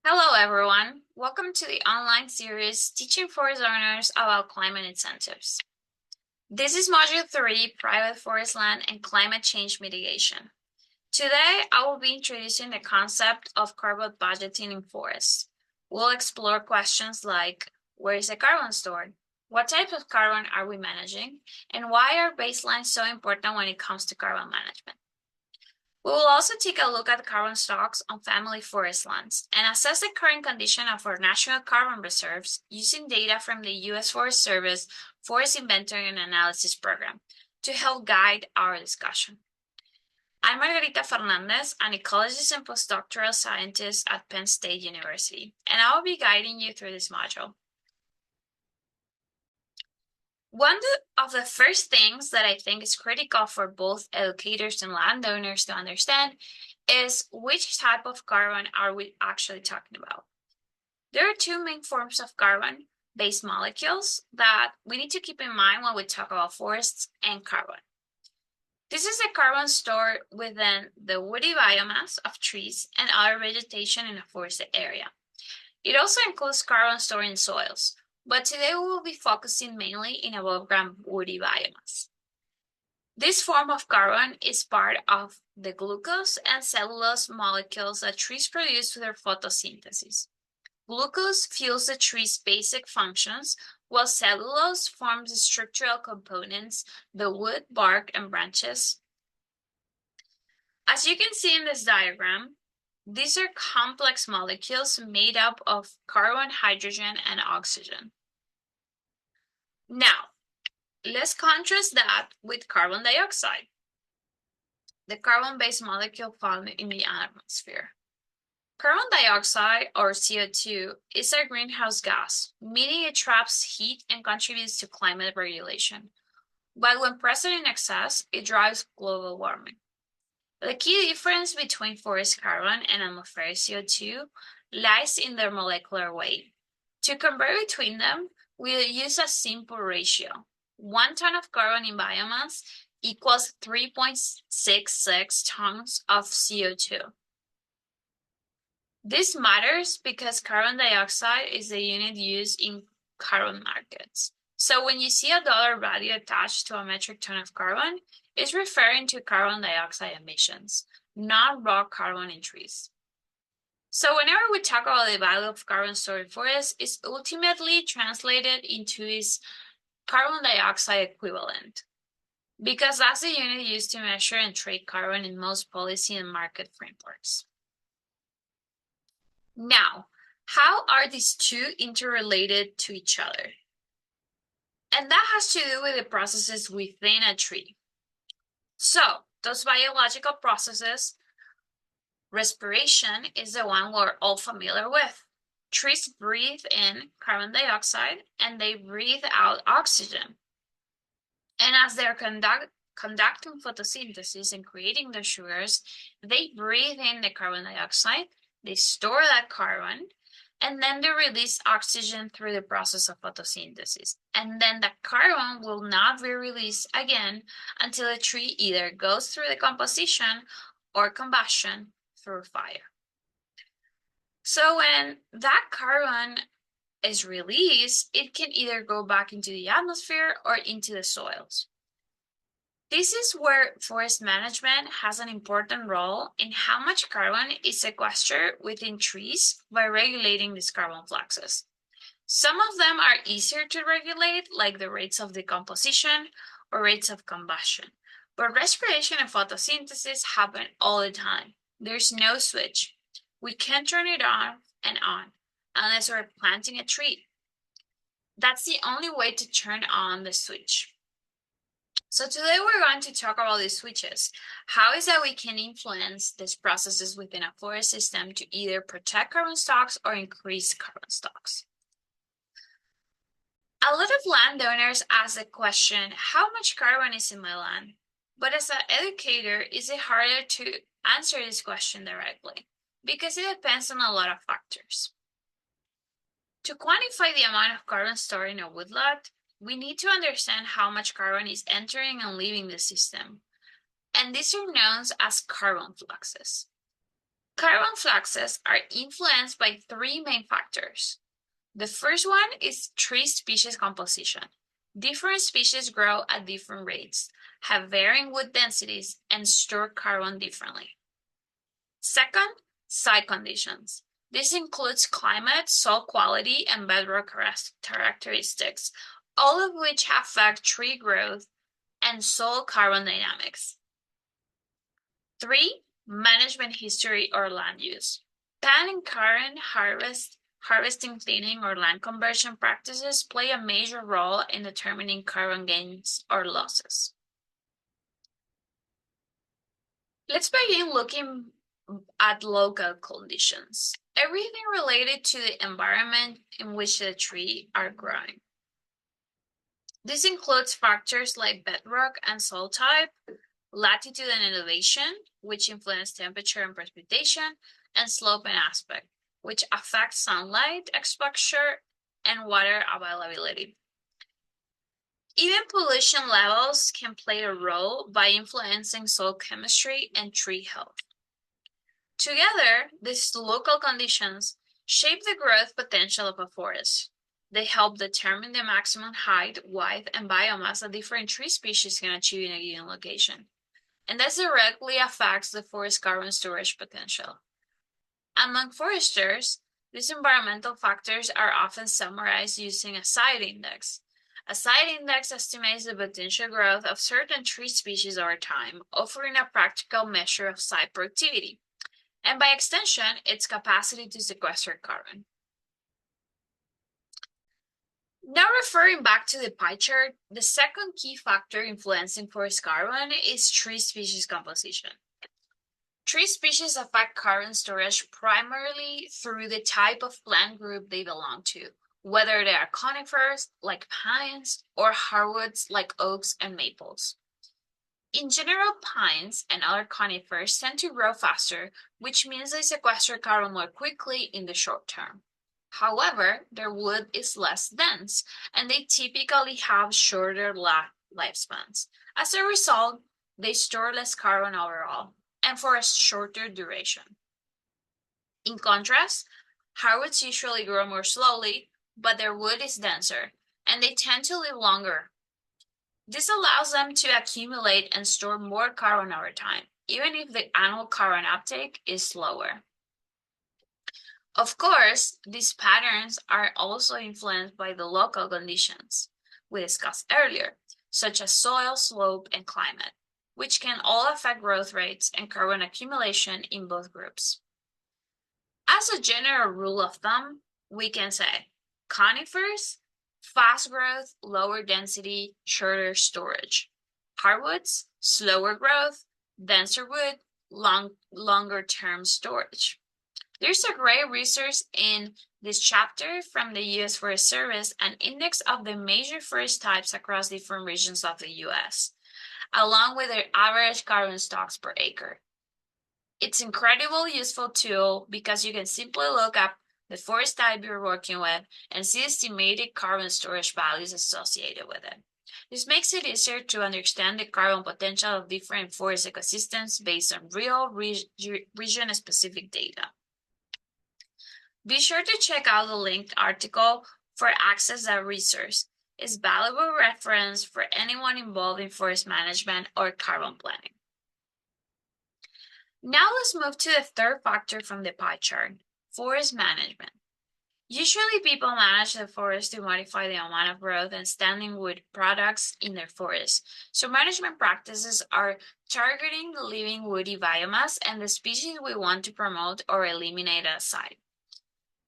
Hello, everyone. Welcome to the online series Teaching Forest Owners about Climate Incentives. This is Module 3, Private Forest Land and Climate Change Mitigation. Today, I will be introducing the concept of carbon budgeting in forests. We'll explore questions like, where is the carbon stored? What type of carbon are we managing? And why are baselines so important when it comes to carbon management? We will also take a look at carbon stocks on family forest lands and assess the current condition of our national carbon reserves using data from the U.S. Forest Service Forest Inventory and Analysis Program to help guide our discussion. I'm Margarita Fernandez, an ecologist and postdoctoral scientist at Penn State University, and I will be guiding you through this module. One of the first things that I think is critical for both educators and landowners to understand is which type of carbon are we actually talking about. There are two main forms of carbon-based molecules that we need to keep in mind when we talk about forests and carbon. This is the carbon stored within the woody biomass of trees and other vegetation in a forested area. It also includes carbon stored in soils, but today we will be focusing mainly in above ground woody biomass. This form of carbon is part of the glucose and cellulose molecules that trees produce through their photosynthesis. Glucose fuels the tree's basic functions, while cellulose forms the structural components, the wood, bark, and branches. As you can see in this diagram, these are complex molecules made up of carbon, hydrogen, and oxygen. Now, let's contrast that with carbon dioxide, the carbon-based molecule found in the atmosphere. Carbon dioxide, or CO2, is a greenhouse gas, meaning it traps heat and contributes to climate regulation. But when present in excess, it drives global warming. The key difference between forest carbon and atmospheric CO2 lies in their molecular weight. To compare between them, we use a simple ratio. 1 ton of carbon in biomass equals 3.66 tons of CO2. This matters because carbon dioxide is the unit used in carbon markets. So when you see a dollar value attached to a metric ton of carbon, it's referring to carbon dioxide emissions, not raw carbon in trees. So whenever we talk about the value of carbon stored in forests, it's ultimately translated into its carbon dioxide equivalent, because that's the unit used to measure and trade carbon in most policy and market frameworks. Now, how are these two interrelated to each other? And that has to do with the processes within a tree. So, those biological processes, respiration is the one we're all familiar with. Trees breathe in carbon dioxide and they breathe out oxygen. And as they're conducting photosynthesis and creating the sugars, they breathe in the carbon dioxide, they store that carbon, and then they release oxygen through the process of photosynthesis. And then the carbon will not be released again until the tree either goes through decomposition or combustion through fire. So when that carbon is released, it can either go back into the atmosphere or into the soils. This is where forest management has an important role in how much carbon is sequestered within trees by regulating these carbon fluxes. Some of them are easier to regulate, like the rates of decomposition or rates of combustion. But respiration and photosynthesis happen all the time. There's no switch. We can't turn it on and on unless we're planting a tree. That's the only way to turn on the switch. So today we're going to talk about these switches. How is that we can influence these processes within a forest system to either protect carbon stocks or increase carbon stocks. A lot of landowners ask the question, how much carbon is in my land? But as an educator, is it harder to answer this question directly? Because it depends on a lot of factors. To quantify the amount of carbon stored in a woodlot, we need to understand how much carbon is entering and leaving the system. And these are known as carbon fluxes. Carbon fluxes are influenced by three main factors. The first one is tree species composition. Different species grow at different rates, have varying wood densities, and store carbon differently. Second, site conditions. This includes climate, soil quality, and bedrock characteristics, all of which affect tree growth and soil carbon dynamics. 3. Management history or land use. Pan and current harvesting, thinning, or land conversion practices play a major role in determining carbon gains or losses. Let's begin looking at local conditions. Everything related to the environment in which the trees are growing. This includes factors like bedrock and soil type, latitude and elevation, which influence temperature and precipitation, and slope and aspect, which affect sunlight exposure and water availability. Even pollution levels can play a role by influencing soil chemistry and tree health. Together, these local conditions shape the growth potential of a forest. They help determine the maximum height, width, and biomass that different tree species can achieve in a given location. And this directly affects the forest carbon storage potential. Among foresters, these environmental factors are often summarized using a site index. A site index estimates the potential growth of certain tree species over time, offering a practical measure of site productivity, and by extension, its capacity to sequester carbon. Now referring back to the pie chart, the second key factor influencing forest carbon is tree species composition. Tree species affect carbon storage primarily through the type of plant group they belong to, whether they are conifers, like pines, or hardwoods, like oaks and maples. In general, pines and other conifers tend to grow faster, which means they sequester carbon more quickly in the short term. However, their wood is less dense, and they typically have shorter lifespans. As a result, they store less carbon overall, and for a shorter duration. In contrast, hardwoods usually grow more slowly, but their wood is denser, and they tend to live longer. This allows them to accumulate and store more carbon over time, even if the annual carbon uptake is slower. Of course, these patterns are also influenced by the local conditions we discussed earlier, such as soil, slope, and climate, which can all affect growth rates and carbon accumulation in both groups. As a general rule of thumb, we can say conifers, fast growth, lower density, shorter storage. Hardwoods, slower growth, denser wood, longer term storage. There's a great resource in this chapter from the U.S. Forest Service, an index of the major forest types across different regions of the U.S., along with their average carbon stocks per acre. It's an incredibly useful tool because you can simply look up the forest type you're working with and see estimated carbon storage values associated with it. This makes it easier to understand the carbon potential of different forest ecosystems based on real region-specific data. Be sure to check out the linked article for access to that resource. It's a valuable reference for anyone involved in forest management or carbon planning. Now let's move to the third factor from the pie chart, forest management. Usually people manage the forest to modify the amount of growth and standing wood products in their forest. So management practices are targeting the living woody biomass and the species we want to promote or eliminate at a site.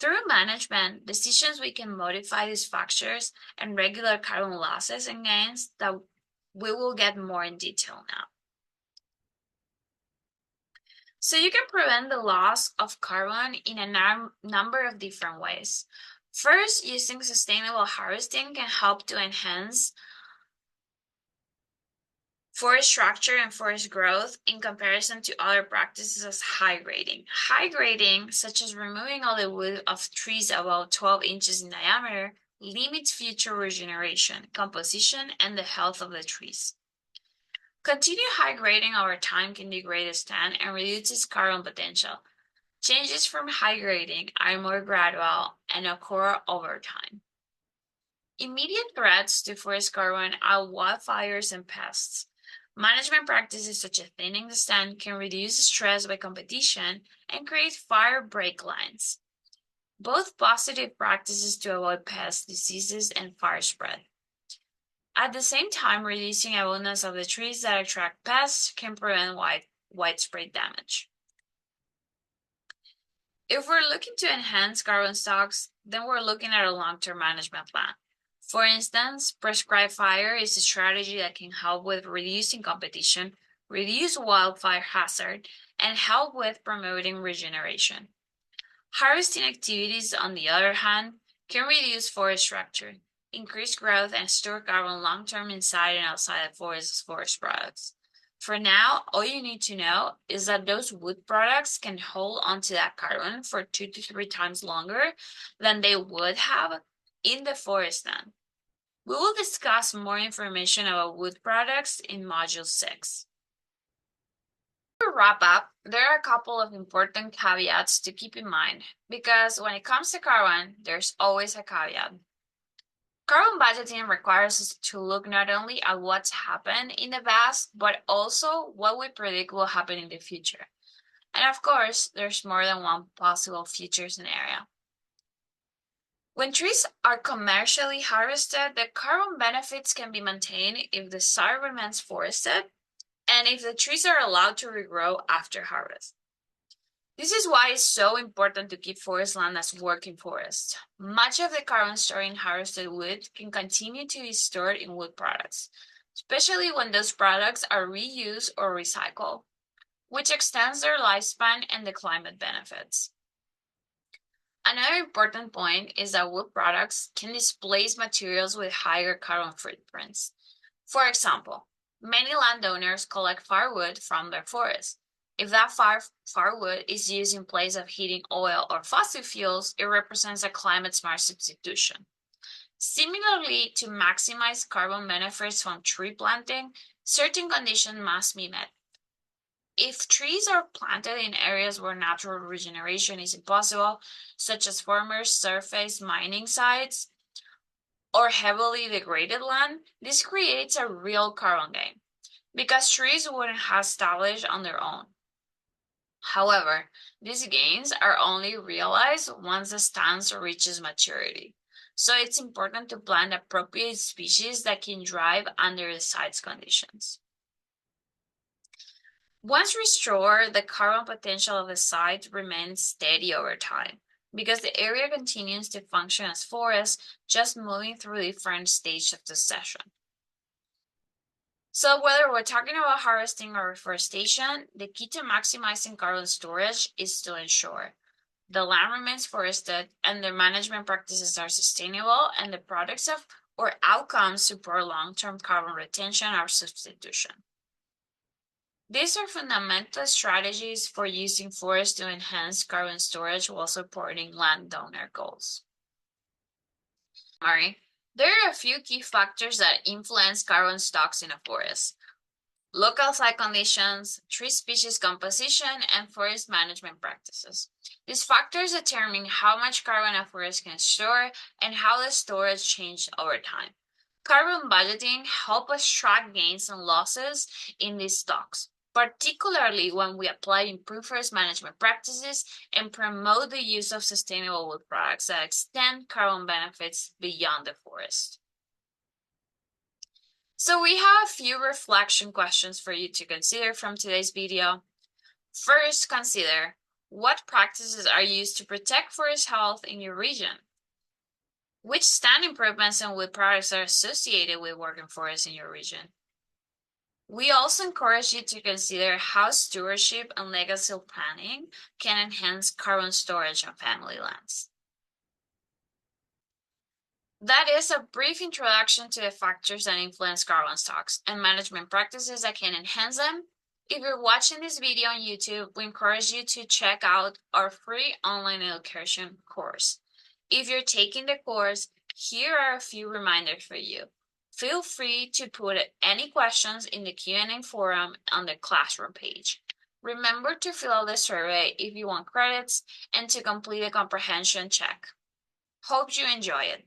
Through management decisions, we can modify these factors and regular carbon losses and gains that we will get more in detail now. So you can prevent the loss of carbon in a number of different ways. First, using sustainable harvesting can help to enhance forest structure and forest growth in comparison to other practices as high grading. High grading, such as removing all the wood of trees about 12 inches in diameter, limits future regeneration, composition, and the health of the trees. Continued high grading over time can degrade the stand and reduce its carbon potential. Changes from high grading are more gradual and occur over time. Immediate threats to forest carbon are wildfires and pests. Management practices such as thinning the stand can reduce stress by competition and create fire break lines. Both positive practices to avoid pests, diseases, and fire spread. At the same time, reducing abundance of the trees that attract pests can prevent widespread damage. If we're looking to enhance carbon stocks, then we're looking at a long-term management plan. For instance, prescribed fire is a strategy that can help with reducing competition, reduce wildfire hazard, and help with promoting regeneration. Harvesting activities, on the other hand, can reduce forest structure, increase growth, and store carbon long-term inside and outside the forest as forest products. For now, all you need to know is that those wood products can hold onto that carbon for 2 to 3 times longer than they would have in the forest then. We will discuss more information about wood products in Module 6. To wrap up, there are a couple of important caveats to keep in mind, because when it comes to carbon, there's always a caveat. Carbon budgeting requires us to look not only at what's happened in the past, but also what we predict will happen in the future. And of course, there's more than one possible future scenario. When trees are commercially harvested, the carbon benefits can be maintained if the site remains forested and if the trees are allowed to regrow after harvest. This is why it's so important to keep forest land as working forest. Much of the carbon stored in harvested wood can continue to be stored in wood products, especially when those products are reused or recycled, which extends their lifespan and the climate benefits. Another important point is that wood products can displace materials with higher carbon footprints. For example, many landowners collect firewood from their forests. If that firewood is used in place of heating oil or fossil fuels, it represents a climate-smart substitution. Similarly, to maximize carbon benefits from tree planting, certain conditions must be met. If trees are planted in areas where natural regeneration is impossible, such as former surface mining sites or heavily degraded land, this creates a real carbon gain, because trees wouldn't have established on their own. However, these gains are only realized once the stand reaches maturity, so it's important to plant appropriate species that can thrive under the site's conditions. Once restored, the carbon potential of the site remains steady over time, because the area continues to function as forest, just moving through different stages of succession. So whether we're talking about harvesting or reforestation, the key to maximizing carbon storage is to ensure the land remains forested and the management practices are sustainable and the products of or outcomes support long-term carbon retention or substitution. These are fundamental strategies for using forests to enhance carbon storage while supporting landowner goals. There are a few key factors that influence carbon stocks in a forest: local site conditions, tree species composition, and forest management practices. These factors determine how much carbon a forest can store and how the storage changes over time. Carbon budgeting helps us track gains and losses in these stocks, particularly when we apply improved forest management practices and promote the use of sustainable wood products that extend carbon benefits beyond the forest. So we have a few reflection questions for you to consider from today's video. First, consider what practices are used to protect forest health in your region. Which stand improvements and wood products are associated with working forests in your region? We also encourage you to consider how stewardship and legacy planning can enhance carbon storage on family lands. That is a brief introduction to the factors that influence carbon stocks and management practices that can enhance them. If you're watching this video on YouTube, we encourage you to check out our free online education course. If you're taking the course, here are a few reminders for you. Feel free to put any questions in the Q&A forum on the classroom page. Remember to fill out the survey if you want credits and to complete a comprehension check. Hope you enjoy it.